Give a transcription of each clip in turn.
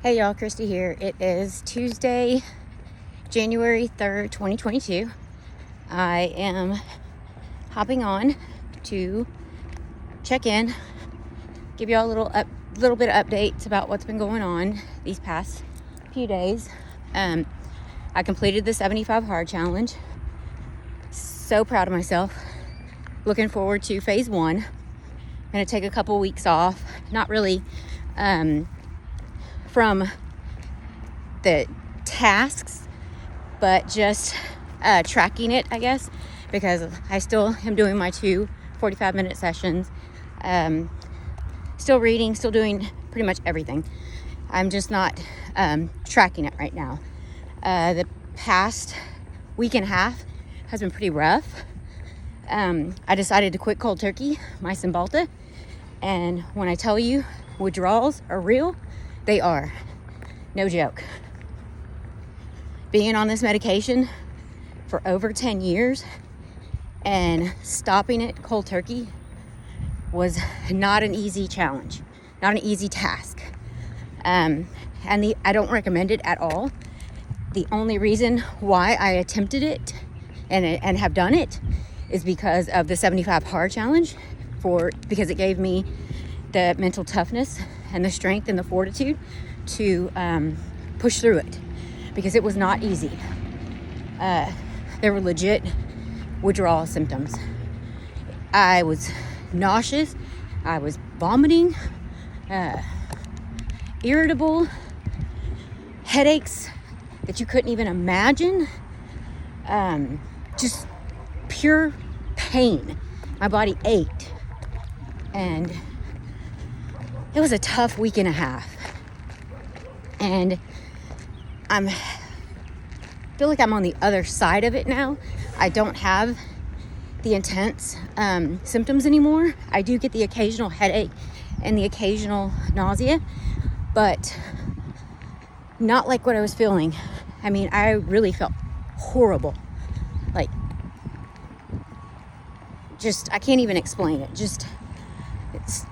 Hey y'all, Christy here. It is Tuesday, January 3rd, 2022. I am hopping on to check in, give y'all a little bit of updates about what's been going on these past few days. I completed the 75 hard challenge. So proud of myself. Looking forward to phase 1. I'm gonna take a couple weeks off. Not really from the tasks, but just tracking it, I guess, because I still am doing my 2 45-minute sessions, still reading, still doing pretty much everything. I'm just not tracking it right now. The past week and a half has been pretty rough. I decided to quit cold turkey, my Cymbalta, and when I tell you withdrawals are real, they are. No joke. Being on this medication for over 10 years and stopping it cold turkey was not an easy challenge, not an easy task. I don't recommend it at all. The only reason why I attempted it and have done it is because of the 75 hard challenge, because it gave me the mental toughness and the strength and the fortitude to push through it, because it was not easy. There were legit withdrawal symptoms. I was nauseous, I was vomiting, irritable, headaches that you couldn't even imagine, just pure pain. My body ached, and it was a tough week and a half. And I feel like I'm on the other side of it now. I don't have the intense symptoms anymore. I do get the occasional headache and the occasional nausea, but not like what I was feeling. I mean, I really felt horrible. Like, I can't even explain it. It's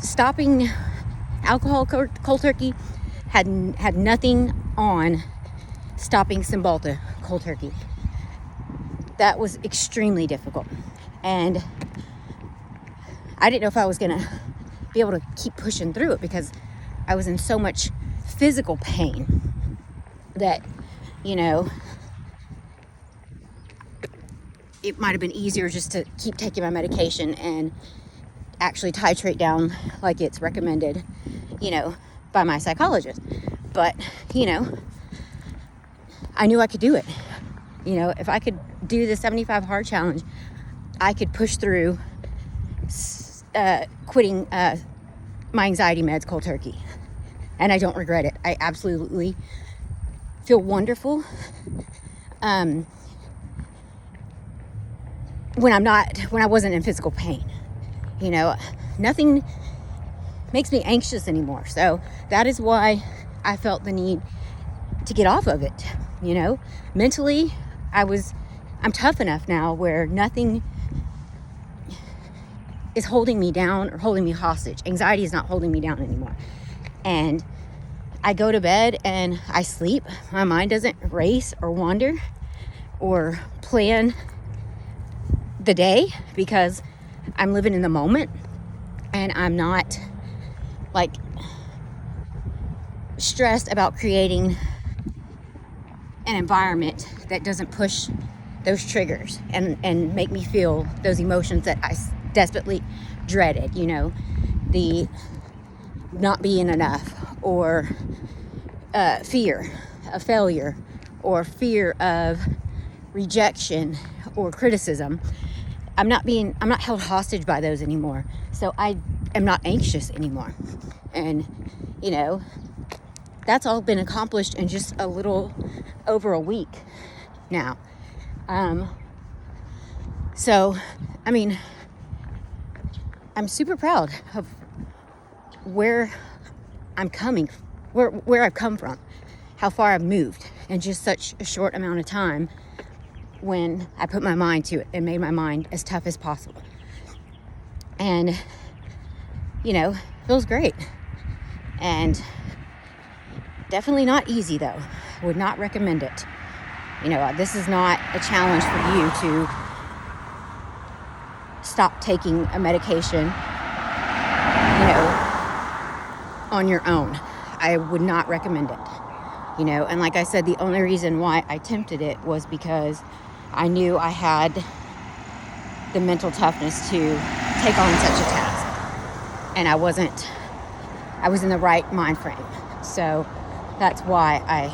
stopping alcohol cold turkey had nothing on stopping Cymbalta cold turkey. That was extremely difficult, and I didn't know if I was gonna be able to keep pushing through it, because I was in so much physical pain that, it might have been easier just to keep taking my medication and actually titrate down like it's recommended, by my psychologist. But, I knew I could do it. If I could do the 75 hard challenge, I could push through quitting my anxiety meds cold turkey. And I don't regret it. I absolutely feel wonderful. When I wasn't in physical pain. Nothing makes me anxious anymore. So that is why I felt the need to get off of it. Mentally, I'm tough enough now where nothing is holding me down or holding me hostage. Anxiety is not holding me down anymore. And I go to bed and I sleep. My mind doesn't race or wander or plan the day, because I'm living in the moment, and I'm not stressed about creating an environment that doesn't push those triggers and make me feel those emotions that I desperately dreaded, the not being enough, or fear of failure, or fear of rejection or criticism. I'm not held hostage by those anymore. So I am not anxious anymore. And, that's all been accomplished in just a little over a week now. So, I'm super proud of where I've come from, how far I've moved in just such a short amount of time, when I put my mind to it and made my mind as tough as possible. And, feels great. And Definitely not easy though. Would not recommend it. You know, this is not a challenge for you to stop taking a medication, you know, on your own. I would not recommend it. You know, and like I said, the only reason why I attempted it was because I knew I had the mental toughness to take on such a task. And I was in the right mind frame. So that's why I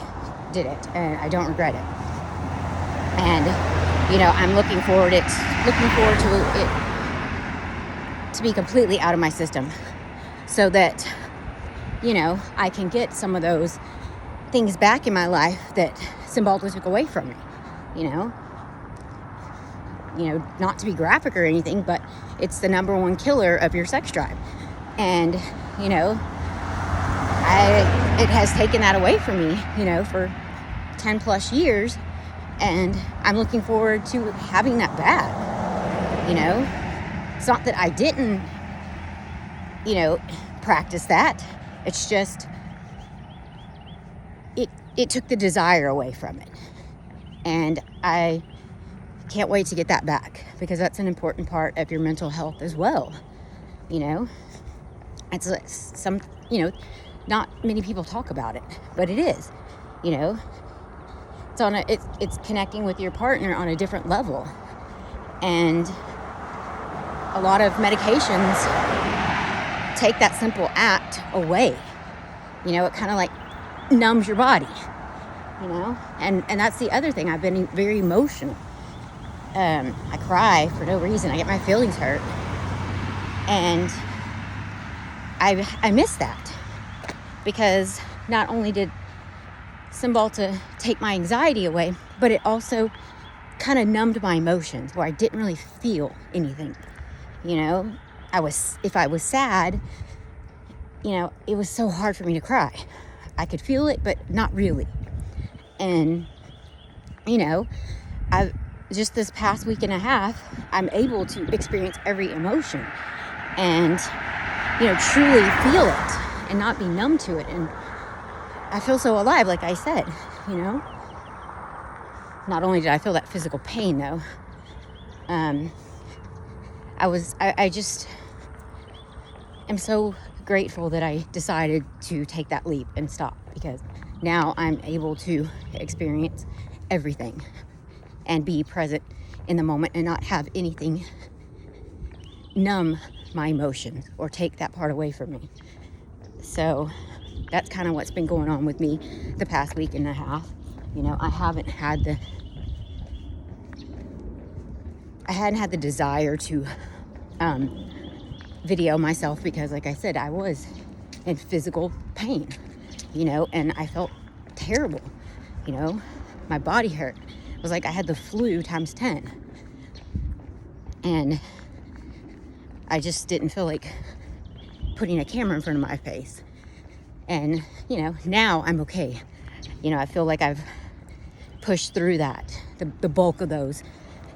did it, and I don't regret it. And, you know, I'm looking forward to it to be completely out of my system so that, you know, I can get some of those things back in my life that Cymbalta took away from me, you know, not to be graphic or anything, but it's the number one killer of your sex drive. And, you know, it has taken that away from me, you know, for 10 plus years. And I'm looking forward to having that back, you know. It's not that I didn't, you know, practice that. It's just, it took the desire away from it. And I can't wait to get that back, because that's an important part of your mental health as well. You know, it's some, you know, not many people talk about it, but it is, you know, it's connecting with your partner on a different level. And a lot of medications take that simple act away. You know, it kind of like numbs your body, you know, and that's the other thing. I've been very emotional. I cry for no reason. I get my feelings hurt, and I miss that, because not only did Cymbalta take my anxiety away, but it also kind of numbed my emotions, where I didn't really feel anything. You know, if I was sad, you know, it was so hard for me to cry. I could feel it, but not really. And, you know, just this past week and a half, I'm able to experience every emotion and, you know, truly feel it and not be numb to it. And I feel so alive, like I said, you know. Not only did I feel that physical pain, though, I just am so grateful that I decided to take that leap and stop, because now I'm able to experience everything and be present in the moment and not have anything numb my emotions or take that part away from me. So that's kind of what's been going on with me the past week and a half. You know, I hadn't had the desire to video myself, because like I said, I was in physical pain, you know, and I felt terrible, you know, my body hurt. It was like I had the flu times 10, and I just didn't feel like putting a camera in front of my face. And, you know, now I'm okay. You know, I feel like I've pushed through that, the bulk of those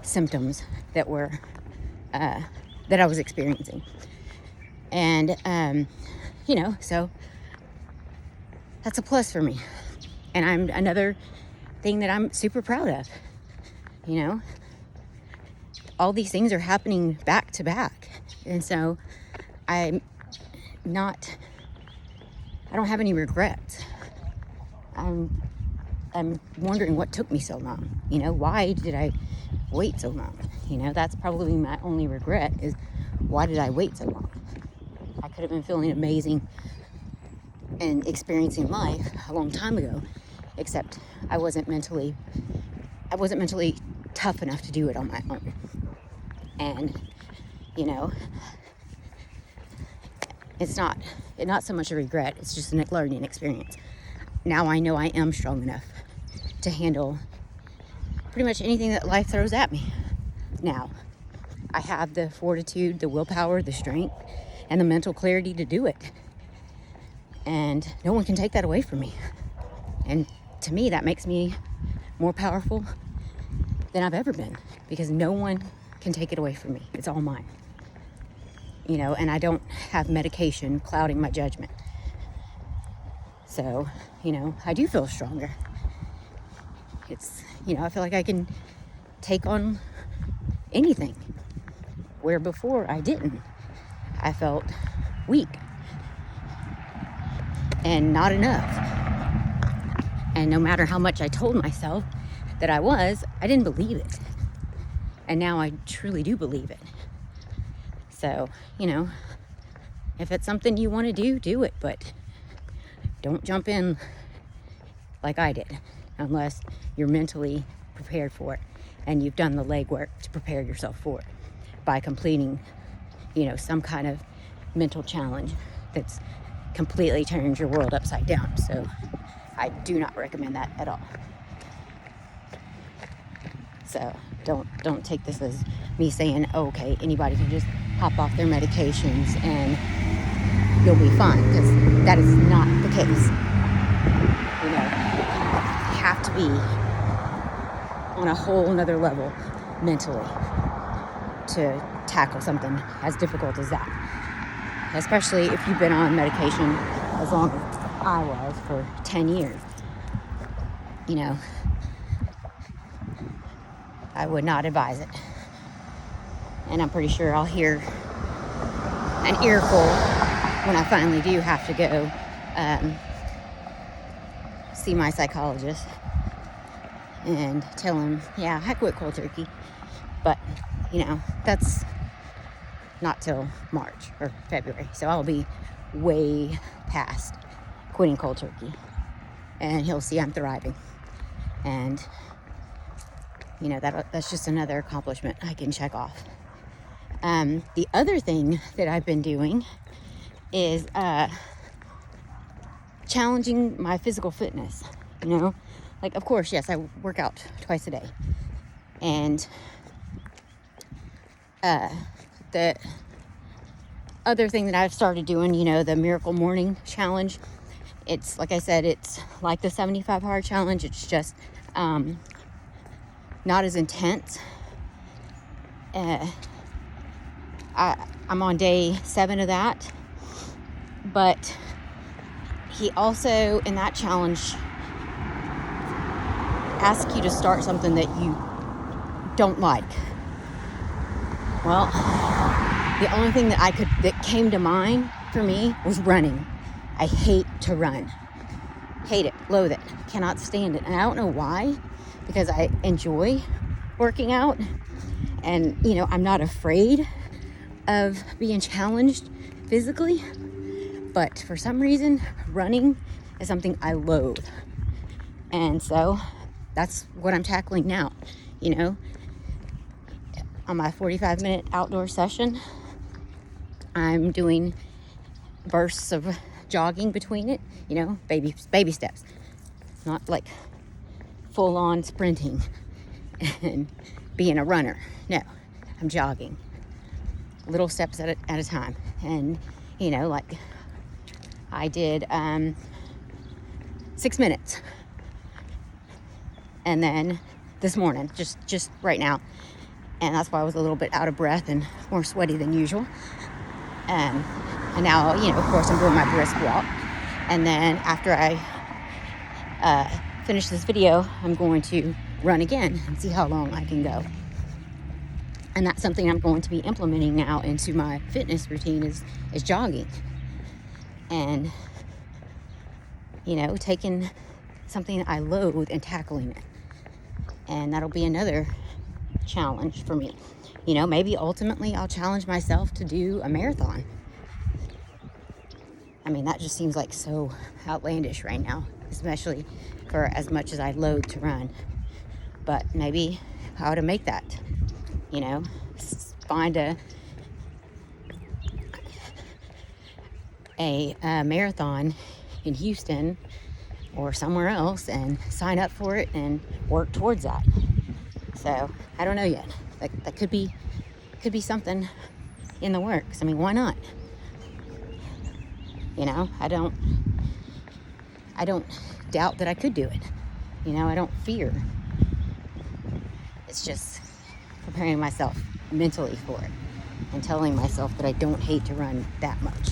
symptoms that were, that I was experiencing. And, you know, so that's a plus for me. And another thing that I'm super proud of, you know, all these things are happening back to back. And so I don't have any regrets. I'm wondering what took me so long. You know, why did I wait so long? You know, that's probably my only regret, is why did I wait so long? I could have been feeling amazing and experiencing life a long time ago, except I wasn't mentally tough enough to do it on my own. And, you know, it's not so much a regret, it's just a learning experience. Now I know I am strong enough to handle pretty much anything that life throws at me. Now, I have the fortitude, the willpower, the strength, and the mental clarity to do it. And no one can take that away from me. And to me, that makes me more powerful than I've ever been, because no one can take it away from me. It's all mine. You know, and I don't have medication clouding my judgment. So, I do feel stronger. It's, I feel like I can take on anything, where before I didn't. I felt weak and not enough. And no matter how much I told myself that I didn't believe it. And now I truly do believe it. So, if it's something you want to do it. But don't jump in like I did, unless you're mentally prepared for it and you've done the legwork to prepare yourself for it by completing, some kind of mental challenge that's completely turns your world upside down. So I do not recommend that at all. So don't take this as me saying, oh, okay, anybody can just hop off their medications and you'll be fine, because that is not the case. You have to be on a whole nother level mentally to tackle something as difficult as that. Especially if you've been on medication as long as I was for 10 years. I would not advise it. And I'm pretty sure I'll hear an earful when I finally do have to go see my psychologist and tell him, yeah, I quit cold turkey. But, that's not till March or February. So I'll be way past quitting cold turkey. And he'll see I'm thriving. And, that's just another accomplishment I can check off. The other thing that I've been doing is challenging my physical fitness. Of course, yes, I work out twice a day. And the other thing that I've started doing, the Miracle Morning Challenge, it's, like I said, it's like the 75 hard challenge. It's just not as intense. I'm on day 7 of that. But he also, in that challenge, asks you to start something that you don't like. Well, the only thing that came to mind for me was running. I hate to run. Hate it, loathe it, cannot stand it. And I don't know why, because I enjoy working out. And, I'm not afraid of being challenged physically. But for some reason, running is something I loathe. And so that's what I'm tackling now. On my 45-minute outdoor session, I'm doing bursts of jogging between it, baby steps. Not like full-on sprinting and being a runner. No, I'm jogging. Little steps at a time. And, I did 6 minutes. And then this morning, just right now. And that's why I was a little bit out of breath and more sweaty than usual. And now, of course, I'm doing my brisk walk. And then after I finish this video, I'm going to run again and see how long I can go. And that's something I'm going to be implementing now into my fitness routine is jogging. And, taking something I loathe and tackling it. And that'll be another challenge for me. Maybe ultimately I'll challenge myself to do a marathon. I mean, that just seems like so outlandish right now, especially for as much as I loathe to run. But maybe how to make that, find a marathon in Houston or somewhere else and sign up for it and work towards that. So I don't know yet. That could be something in the works. I mean, why not? I don't doubt that I could do it. I don't fear. It's just preparing myself mentally for it and telling myself that I don't hate to run that much.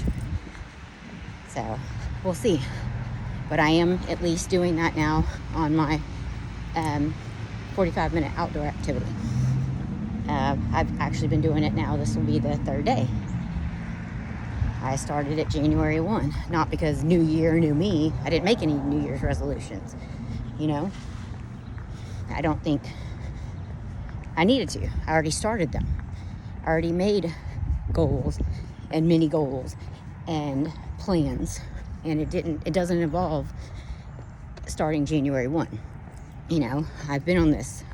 So we'll see. But I am at least doing that now on my 45-minute outdoor activity. I've actually been doing it now. This will be the third day. I started it January 1, not because new year, new me. I didn't make any New Year's resolutions, you know. I don't think I needed to. I already started them. I already made goals and mini goals and plans, and it doesn't involve starting January 1. You know, I've been on this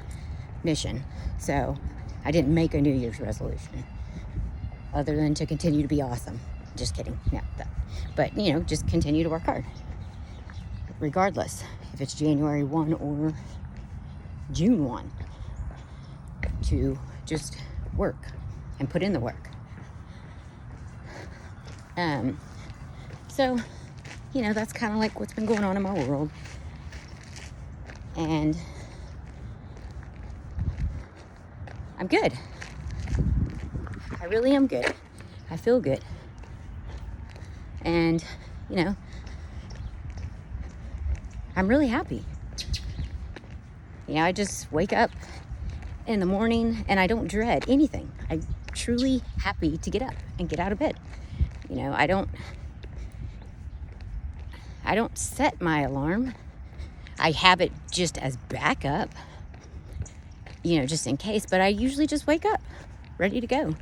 mission, so I didn't make a New Year's resolution other than to continue to be awesome. Just kidding. No, but you know, just continue to work hard, regardless if it's January 1 or June 1, to just work and put in the work. So, you know, that's kind of like what's been going on in my world. And I'm good. I really am good. I feel good. And, you know, I'm really happy. You know, I just wake up in the morning and I don't dread anything. I'm truly happy to get up and get out of bed. You know, I don't set my alarm. I have it just as backup, you know, just in case, but I usually just wake up ready to go.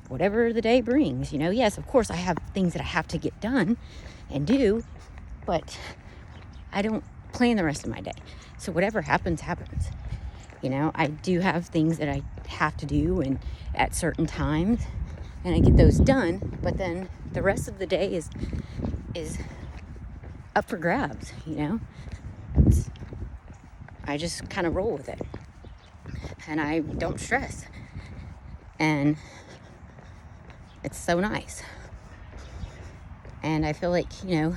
Whatever the day brings, you know. Yes, of course I have things that I have to get done and do, but I don't plan the rest of my day. So whatever happens, happens. You know, I do have things that I have to do and at certain times, and I get those done, but then the rest of the day is up for grabs, you know. I just kind of roll with it, and I don't stress, and it's so nice. And I feel like, you know,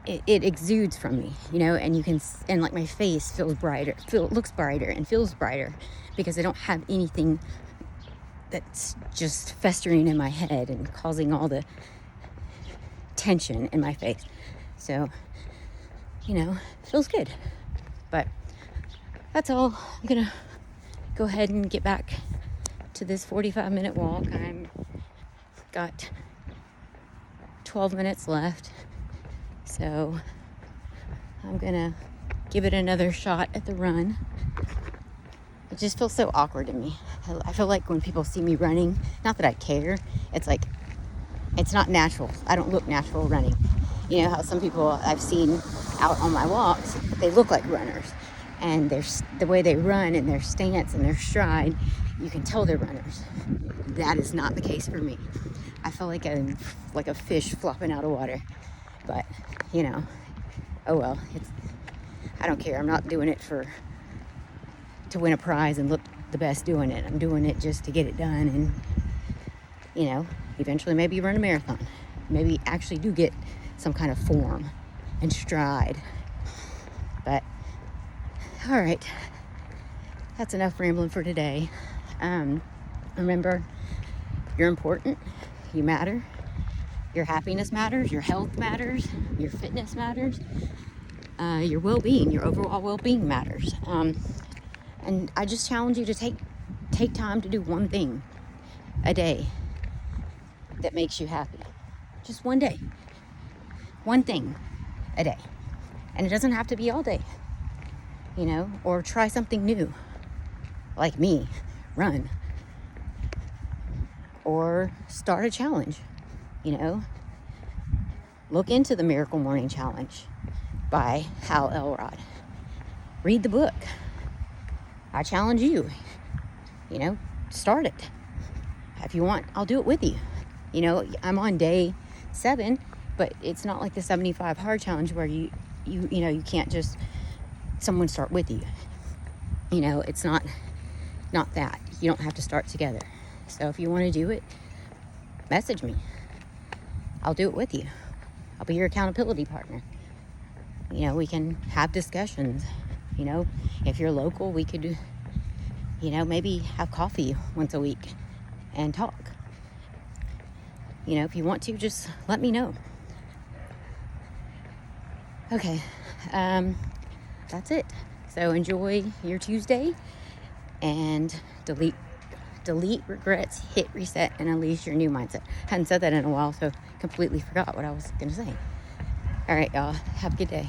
it exudes from me, you know, and you can, and like my face feels brighter, looks brighter and feels brighter because I don't have anything that's just festering in my head and causing all the tension in my face. So, you know, it feels good. But that's all. I'm gonna go ahead and get back to this 45-minute walk. I'm got 12 minutes left, so I'm gonna give it another shot at the run. It just feels so awkward to me. I feel like when people see me running, not that I care, it's like it's not natural. I don't look natural running. You know how some people I've seen out on my walks, they look like runners, and the way they run and their stance and their stride, you can tell they're runners. That is not the case for me. I feel like I'm like a fish flopping out of water. But, you know, oh well. I don't care. I'm not doing it to win a prize and look the best doing it. I'm doing it just to get it done, and, you know, eventually maybe run a marathon. Maybe actually do get some kind of form and stride. But, all right. That's enough rambling for today. Remember, you're important. You matter. Your happiness matters. Your health matters. Your fitness matters. Your well-being, your overall well-being matters. And I just challenge you to take time to do one thing a day that makes you happy. Just one day. One thing a day. And it doesn't have to be all day, you know, or try something new. Like me, run. Or start a challenge, you know. Look into the Miracle Morning Challenge by Hal Elrod. Read the book. I challenge you, you know, start it. If you want, I'll do it with you. You know, I'm on day 7, but it's not like the 75 hard challenge where you know, you can't just someone start with you. You know, it's not that. You don't have to start together. So if you want to do it, message me. I'll do it with you. I'll be your accountability partner. You know, we can have discussions. You know, if you're local, we could, you know, maybe have coffee once a week and talk. You know, if you want to, just let me know. Okay, that's it. So enjoy your Tuesday and delete regrets, hit reset, and unleash your new mindset. Hadn't said that in a while, so completely forgot what I was going to say. All right, y'all. Have a good day.